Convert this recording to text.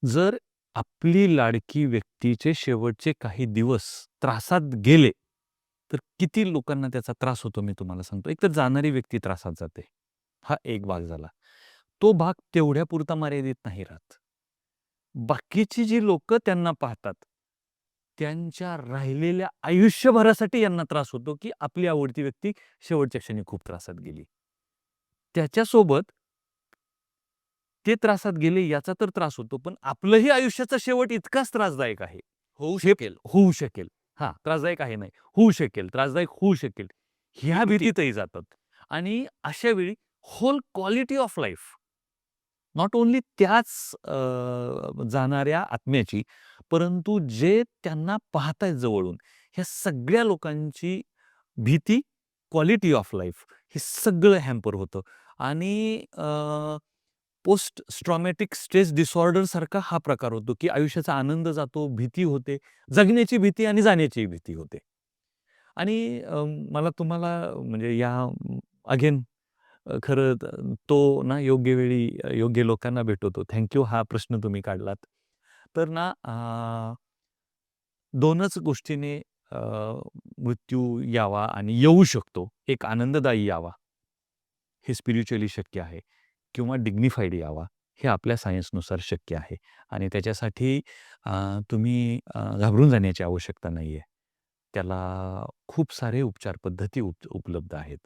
जर आपली लाडकी व्यक्तीचे शेवटचे काही दिवस त्रासात गेले, तर किती लोकांना त्याचा त्रास होतो मी तुम्हाला सांगतो. एकतर जाणारी व्यक्ती त्रासात जाते. हा एक भाग झाला. तो भाग तेवढ्यापुरता मर्यादित नाही राहत. बाकीची जी लोकं त्यांना पाहतात, त्यांच्या राहिलेल्या आयुष्यभरासाठी यांना त्रास होतो, की आपली आवडती व्यक्ती शेवटच्या क्षणी खूप त्रासात गेली. त्याच्यासोबत ते त्रासात गेले याचा तर त्रास होतो, पण आपलंही आयुष्याचा शेवट इतकाच त्रासदायक आहे. होऊ हे शकेल. होऊ शकेल. हां, त्रासदायक आहे नाही. होऊ शकेल, त्रासदायक होऊ शकेल. ह्या भीतीतही जातात आणि अशा वेळी whole quality of life not only त्याच जाणाऱ्या आत्म्याची, परंतु जे त्यांना पाहतायत जवळून, ह्या सगळ्या लोकांची भीती, क्वालिटी ऑफ लाईफ हे सगळं हॅम्पर होतं आणि पोस्ट ट्रॉमॅटिक स्ट्रेस डिसऑर्डर सारखा हा प्रकार होतो, की आयुष्याचा आनंद जातो, भीती होते, जगण्याची भीती आणि जाण्याची भीती होते. आणि मला तुम्हाला म्हणजे या अगेन खरं तो ना योग्य वेळी योग्य लोकांना भेटवतो. थँक हा प्रश्न तुम्ही काढलात. तर ना 2च गोष्टीने अ, मृत्यू यावा आणि येऊ शकतो. एक आनंददायी यावा, हे स्पिरिच्युअली शक्य आहे किंवा डिग्निफाईड यावा, हे आपल्या सायन्सनुसार शक्य आहे आणि त्याच्यासाठी तुम्ही घाबरून जाण्याची आवश्यकता नाहीये. त्याला खूप सारे उपचार पद्धती उपलब्ध आहेत.